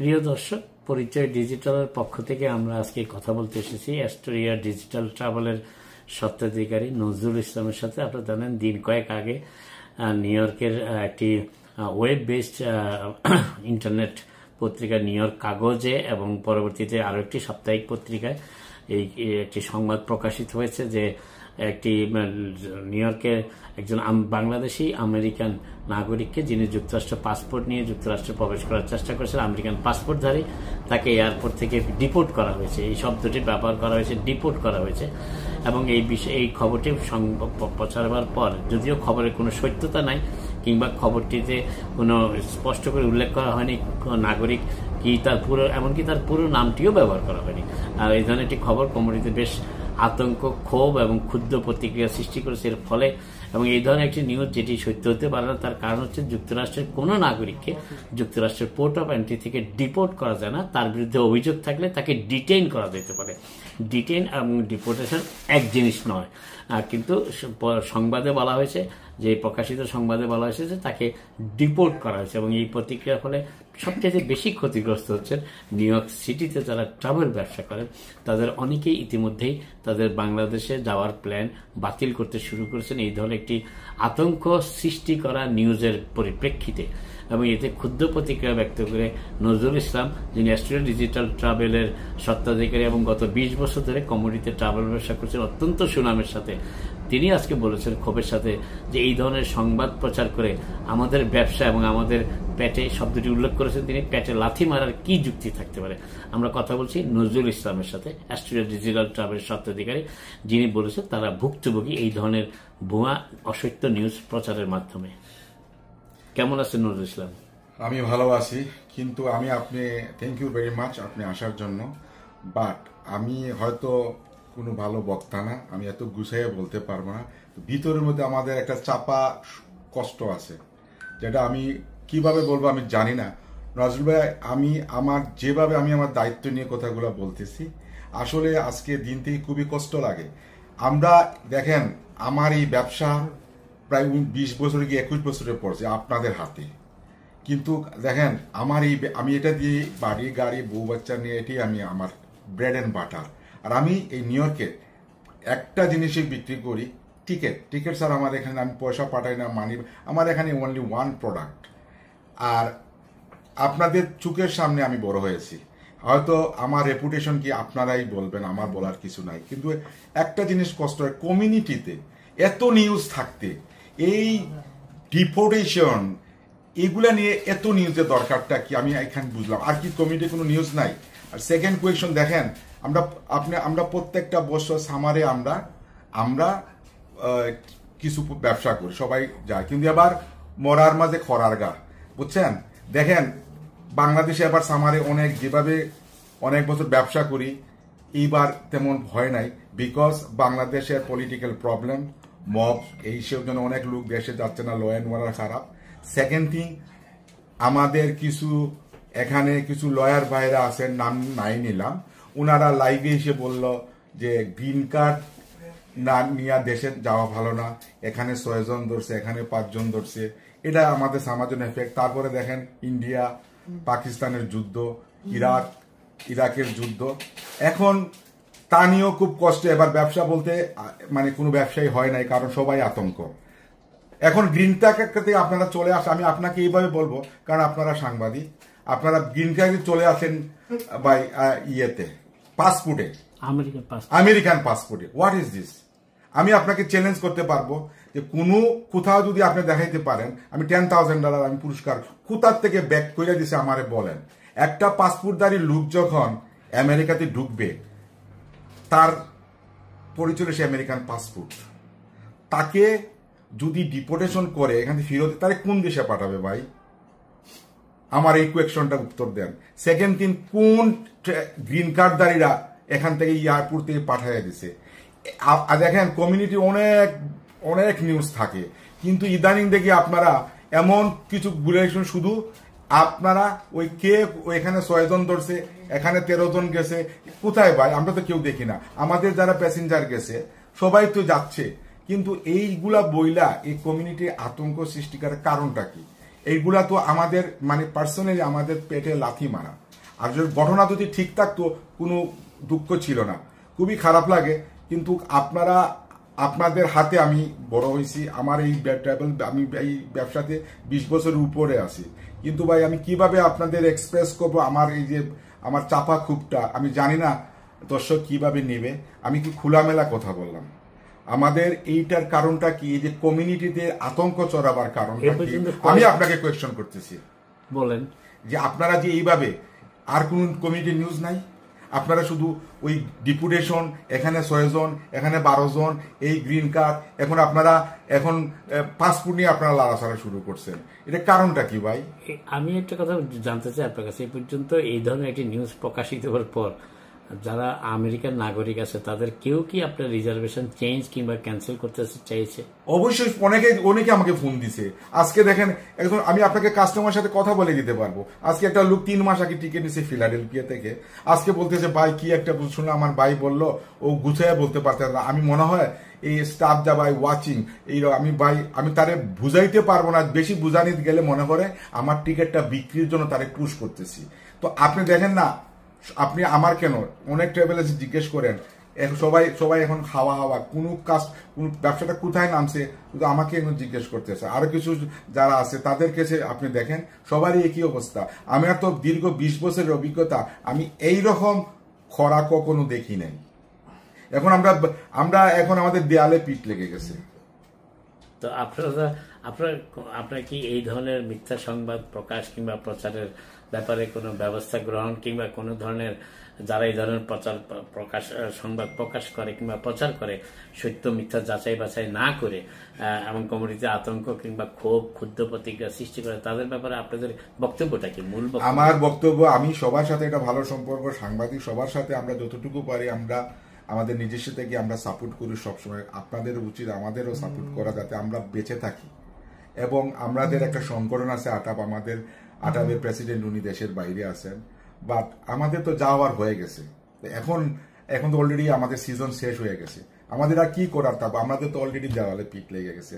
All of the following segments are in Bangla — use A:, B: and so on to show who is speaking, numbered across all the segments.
A: প্রিয় দর্শক, পরিচয় ডিজিটালের পক্ষ থেকে আমরা আজকে কথা বলতে এসেছি অ্যাস্টোরিয়া ডিজিটাল ট্রাভেলের স্বত্বাধিকারী নজরুল ইসলামের সাথে। আপনারা জানেন দিন কয়েক আগে নিউ ইয়র্কের একটি ওয়েব বেসড ইন্টারনেট পত্রিকা নিউ ইয়র্ক কাগজে এবং পরবর্তীতে আরও একটি সাপ্তাহিক পত্রিকায় একটি সংবাদ প্রকাশিত হয়েছে যে একটি নিউ ইয়র্কের একজন বাংলাদেশি আমেরিকান নাগরিককে, যিনি যুক্তরাষ্ট্রের পাসপোর্ট নিয়ে যুক্তরাষ্ট্রে প্রবেশ করার চেষ্টা করেছেন, আমেরিকান পাসপোর্টধারী, তাকে এয়ারপোর্ট থেকে ডিপোর্ট করা হয়েছে। এই শব্দটি ব্যবহার করা হয়েছে, ডিপোর্ট করা হয়েছে। এবং এই খবরটি প্রচার হওয়ার পর, যদিও খবরের কোনো সত্যতা নাই কিংবা খবরটিতে কোনো স্পষ্ট করে উল্লেখ করা হয়নি নাগরিক কি তার পুরো, এমনকি তার পুরো নামটিও ব্যবহার করা হয়নি। আর এই ধরনের একটি খবর কমিউনিটিতে বেশ আতঙ্ক, ক্ষোভ এবং ক্ষুদ্র প্রতিক্রিয়া সৃষ্টি করেছে এর ফলে। এবং এই ধরনের একটি নিউজ যেটি সত্য হতে পারে না, তার কারণ হচ্ছে যুক্তরাষ্ট্রের কোনো নাগরিককে যুক্তরাষ্ট্রের পোর্ট অফ এন্ট্রি থেকে ডিপোর্ট করা যায় না। তার বিরুদ্ধে অভিযোগ থাকলে তাকে ডিটেইন করা যেতে পারে। ডিটেইন এবং ডিপোর্টেশন এক জিনিস নয়। কিন্তু সংবাদে বলা হয়েছে, যে প্রকাশিত সংবাদে বলা হয়েছে যে তাকে ডিপোর্ট করা হয়েছে। এবং এই প্রতিক্রিয়ার ফলে সবচেয়ে বেশি ক্ষতিগ্রস্ত হচ্ছেন নিউ ইয়র্ক সিটিতে যারা ট্রাভেল ব্যবসা করেন। তাদের অনেকেই ইতিমধ্যেই তাদের বাংলাদেশে যাওয়ার প্ল্যান বাতিল করতে শুরু করেছেন এই ধরনের একটি আতঙ্ক সৃষ্টি করা নিউজের পরিপ্রেক্ষিতে। এবং এতে ক্ষুদ্র প্রতিক্রিয়া ব্যক্ত করে নজরুল ইসলাম, যিনি অ্যাস্টোরিয়া ডিজিটাল ট্রাভেলের স্বত্বাধিকারী এবং গত 20 বছর ধরে কমিউনিটিতে ট্রাভেল ব্যবসা করছেন অত্যন্ত সুনামের সাথে, তিনি আজকে বলেছেন ক্ষোভের সাথে যে এই ধরনের সংবাদ প্রচার করে আমাদের ব্যবসা এবং আমাদের পেটে, শব্দটি উল্লেখ করেছেন তিনি, পেটে লাথি মারার কি যুক্তি থাকতে পারে। আমরা কথা বলছি নজরুল ইসলামের সাথে, অ্যাস্টোরিয়া ডিজিটাল ট্রাভেলের স্বত্বাধিকারী, যিনি বলেছেন তারা ভুক্তভোগী এই ধরনের ভুয়া অসত্য নিউজ প্রচারের মাধ্যমে। কেমন আছেন নজরুল ইসলাম?
B: আমি ভালো আছি, কিন্তু আপনি থ্যাংক ইউ ভেরি মাচ আপনি আসার জন্য। বাট আমি হয়তো কোনো ভালো বক্তা না, আমি এত গুছাইয়ে বলতে পারবো না। ভিতরের মধ্যে আমাদের একটা চাপা কষ্ট আছে, যেটা আমি কিভাবে বলবো আমি জানি না। নজরুল ভাই, যেভাবে আমি আমার দায়িত্ব নিয়ে কথাগুলো বলতেছি, আসলে আজকে দিন থেকে খুবই কষ্ট লাগে। আমরা দেখেন, আমার এই ব্যবসা প্রায় 20 বছরে গিয়ে 21 বছরে পড়ছে আপনাদের হাতে। কিন্তু দেখেন, আমি এটা দিয়ে বাড়ি গাড়ি বউ বাচ্চা নিয়ে এটাই আমি আমার ব্রেড অ্যান্ড বাটার। আর আমি এই নিউ ইয়র্কে একটা জিনিসই বিক্রি করি, টিকিট স্যার। আমার এখানে আমি পয়সা পাঠাই না, মানি, আমার এখানে অনলি ওয়ান প্রোডাক্ট। আর আপনাদের চোখের সামনে আমি বড় হয়েছি, হয়তো আমার রেপুটেশন কি আপনারাই বলবেন, আমার বলার কিছু নাই। কিন্তু একটা জিনিস কষ্ট হয়, কমিউনিটিতে এত নিউজ থাকতে এই ডিপোর্টেশন এগুলা নিয়ে এত নিউজের দরকারটা কি আমি এখানে বুঝলাম। আর কি কমিউনিটি কোনো নিউজ নাই? আর সেকেন্ড কোয়েশন দেখেন, আমরা প্রত্যেকটা বছর সামারে আমরা কিছু ব্যবসা করি, সবাই যায়, কিন্তু এবার মরার মাঝে খরার গা, বুঝছেন? দেখেন, বাংলাদেশে এবার সামারে যেভাবে অনেক বছর ব্যবসা করি, এইবার তেমন ভয় নাই, বিকজ বাংলাদেশের পলিটিক্যাল প্রবলেম, মব, এই সব জন্য অনেক লোক দেশে যাচ্ছে না, ল অ্যান্ড অর্ডার খারাপ। সেকেন্ড থিং, আমাদের এখানে কিছু লয়ার ভাইরা আছেন, নাম নাই নিলাম, ওনারা লাইভে এসে বলল যে গ্রিন কার্ড না নিয়ে দেশে যাওয়া ভালো না, এখানে 6 জন ধরছে, এখানে 5 জন ধরছে, এটা আমাদের সমাজের এফেক্ট। তারপরে দেখেন ইন্ডিয়া পাকিস্তানের যুদ্ধ, ইরাকের যুদ্ধ, এখন তা নিয়েও খুব কষ্ট। এবার ব্যবসা বলতে মানে কোনো ব্যবসায়ী হয় নাই, কারণ সবাই আতঙ্ক। এখন গ্রিন কার্ডে আপনারা চলে আসেন, আমি আপনাকে এইভাবে বলবো, কারণ আপনারা সাংবাদিক, আপনারা গ্রিন কার্ডে চলে আসেন বাই পাসপোর্টে, আমেরিকান পাসপোর্টে। What is this? আমি আপনাকে চ্যালেঞ্জ করতে পারবো যে কোথাও যদি আপনি দেখাইতে পারেন, আমি $10,000 আমি পুরস্কার কোথার থেকে ব্যাক করে দিছে আমারে বলেন। একটা পাসপোর্টধারী লোক যখন আমেরিকাতে ঢুকবে, তার পরিচয় সে আমেরিকান পাসপোর্ট, তাকে যদি ডিপোর্টেশন করে এখান থেকে ফিরত, তাহলে কোন দেশে পাঠাবে ভাই? আমার এই কোয়েকশনটা উত্তর দেন। সেকেন্ড থিং, কোন গ্রিন কার্ডধারীরা এখান থেকে এয়ারপোর্ট থেকে পাঠিয়ে দিছে? দেখেন, কমিউনিটি অনেক নিউজ থাকে, কিন্তু ইদানিং দেখি আপনারা এমন কিছু বুলেশন, শুধু আপনারা এখানে 6 জন ধরছে, এখানে 13 জন গেছে, কোথায় ভাই? আমরা তো কেউ দেখি না। আমাদের যারা প্যাসেঞ্জার গেছে সবাই তো যাচ্ছে, কিন্তু এইগুলা বইলা এই কমিউনিটির আতঙ্ক সৃষ্টি করার কারণটা কি? এইগুলা তো আমাদের মানে পার্সোনালি আমাদের পেটে লাথি মারা। আর যদি ঘটনা যদি ঠিক থাকতো কোনো দুঃখ ছিল না। খুবই খারাপ লাগে, কিন্তু আপনাদের হাতে আমি বড় হয়েছি, আমার এই ট্রাভেল আমি এই ব্যবসাতে 20 বছরের উপরে আছি, কিন্তু ভাই আমি কিভাবে আপনাদের এক্সপ্রেস করবো আমার এই যে আমার চাপা ক্ষোভটা, আমি জানি না দর্শক কিভাবে নেবে। আমি কি খোলামেলা কথা বললাম, আমাদের এইটার কারণটা কি, এই যে কমিউনিটিতে আতঙ্ক চড়াবার কারণটা কি, আমি আপনাকে কোয়েশ্চন করতেছি।
A: বলেন
B: যে আপনারা যে এইভাবে, আর কোন কমিউনিটি নিউজ নাই, আপনারা শুধু ওই ডিপুটেশন, এখানে 6 জন, এখানে 12 জন, এই গ্রিন কার্ড, এখন পাসপোর্ট নিয়ে আপনারা লড়াচড়া শুরু করছেন, এটা কারণটা কি ভাই?
A: আমি একটা কথা জানতে চাই আপনার কাছে, এই পর্যন্ত এই ধরনের একটি নিউজ প্রকাশিত হওয়ার পর যারা আমেরিকার নাগরিক আছে তাদের কেউ কি আপনার রিজার্ভেশন চেঞ্জ কিংবা ক্যান্সেল করতে চাইছে?
B: অবশ্যই অনেকে আমাকে ফোন দিছে। আজকে দেখেন, একজন আমি আপনাকে কাস্টমার সাথে কথা বলে দিতে পারবো। আজকে একটা লোক 3 মাস আগে টিকিট নিছে ফিলাডেলফিয়া থেকে, আজকে বলতেছে ভাই কি একটা শুনলাম, আমার ভাই বললো ও গুছাইয়া বলতে পারতে না। আমি মনে হয় এই স্টাফ যা ভাই ওয়াচিং, এই আমি তারে বুঝাইতে পারবো না, বেশি বুঝানি গেলে মনে করে আমার টিকিটটা বিক্রির জন্য তারে পুশ করতেছি। তো আপনি দেখেন না, আপনি আমার কেন অনেক ট্রাভেল এজেন্সি জিজ্ঞেস করেন, সবাই এখন হাওয়া কোনো ব্যবসাটা কোথায় নামছে, শুধু আমাকে এখন জিজ্ঞেস করতেছে। আরো কিছু যারা আছে তাদের কাছে আপনি দেখেন, সবারই একই অবস্থা। আমার তো দীর্ঘ 20 বছরের অভিজ্ঞতা, আমি এই রকম খরা কখনো দেখি নাই। এখন আমরা এখন আমাদের দেয়ালে পিঠ লেগে গেছে।
A: তো আপনার কি এই ধরনের মিথ্যা সংবাদ প্রকাশ কিংবা প্রচারের ব্যাপারে কোনো ব্যবস্থা গ্রহণ কিংবা কোনো ধরনের, যারা এই ধরনের সংবাদ প্রকাশ করে কিংবা প্রচার করে সত্য মিথ্যা যাচাই বাছাই না করে এবং কমিউনিটিতে আতঙ্ক কিংবা ক্ষোভ ক্ষুদ্র প্রতিক্রিয়া সৃষ্টি করে, তাদের ব্যাপারে আপনাদের বক্তব্যটা কি? মূল
B: আমার বক্তব্য, আমি সবার সাথে একটা ভালো সম্পর্ক, সাংবাদিক সবার সাথে আমরা যতটুকু পারি আমরা আমাদের নিজস্ব থেকে আমরা সাপোর্ট করি সবসময়। আপনাদের উচিত আমাদেরও সাপোর্ট করা, যাতে আমরা বেঁচে থাকি। এবং আমাদের একটা সংগঠন আছে আটাবের প্রেসিডেন্ট, উনি দেশের বাইরে আছেন, বাট আমাদের তো যাওয়ার হয়ে গেছে। এখন তো অলরেডি আমাদের সিজন শেষ হয়ে গেছে, আমাদের আর কি করার, তা আমাদের তো অলরেডি দেওয়ালে পিক লেগে গেছে।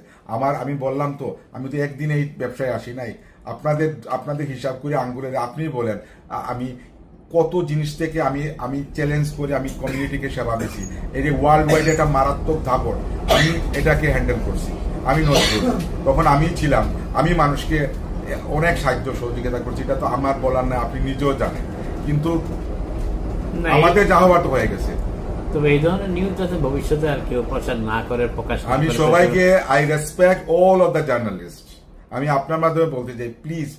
B: আমি বললাম তো, আমি তো একদিন এই ব্যবসায় আসি নাই। আপনাদের হিসাব করে আঙ্গুলে আপনি বলেন, আমি কত জিনিস থেকে আমি চ্যালেঞ্জ করে আমি কমিউনিটিকে সেবা দিয়েছি। এই যে ওয়ার্ল্ড ওয়াইড একটা মারাত্মক দাপট, আমি এটাকে হ্যান্ডেল করছি। আমি নজরুল, তখন আমি ছিলাম, আমি মানুষকে অনেক সাহায্য সহযোগিতা করছি, এটা তো আমার বলার না, আপনি নিজেও জানেন। কিন্তু আমাদের যা হওয়ার তো হয়ে গেছে।
A: তবে এই ধরনের নিউজ যাতে ভবিষ্যতে আর কেউ প্রচার না করে, প্রকাশ
B: আমি সবাইকে, I respect all of the journalist. আমি আপনার মাধ্যমে বলতে চাই,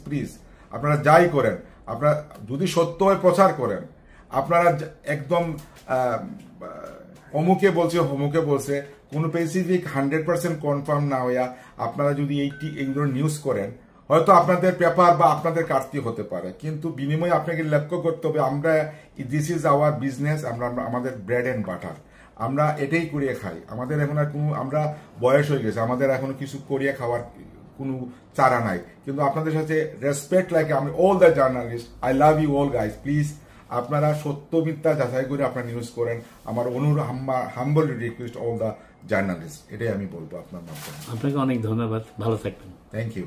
B: প্লিজ আপনারা যাই করেন, আপনারা যদি সত্য হয়ে প্রচার করেন, আপনারা একদম অমুকে বলছে কোনো স্পেসিফিক 100% কনফার্ম না হইয়া আপনারা যদি এইগুলো নিউজ করেন, হয়তো আপনাদের পেপার বা আপনাদের কাটতি হতে পারে, কিন্তু বিনিময়ে আপনাকে লক্ষ্য করতে হবে, দিস ইজ আওয়ার বিজনেস, আমাদের ব্রেড এন্ড বাটার, আমরা এটাই করিয়ে খাই। আমাদের এখন আর কোনো, আমরা বয়স হয়ে গেছে, আমাদের এখন কিছু করিয়ে খাওয়ার কোনো চারা নাই। কিন্তু আপনাদের সাথে রেসপেক্ট লাগে আমি all the journalist, I love you all guys. Please আপনারা সত্য মিথ্যা যাচাই করে আপনারা নিউজ করেন। আমার humble request all the journalist, এটাই আমি বলবো আপনার মাধ্যমে।
A: আপনাকে অনেক ধন্যবাদ, ভালো থাকবেন।
B: Thank you.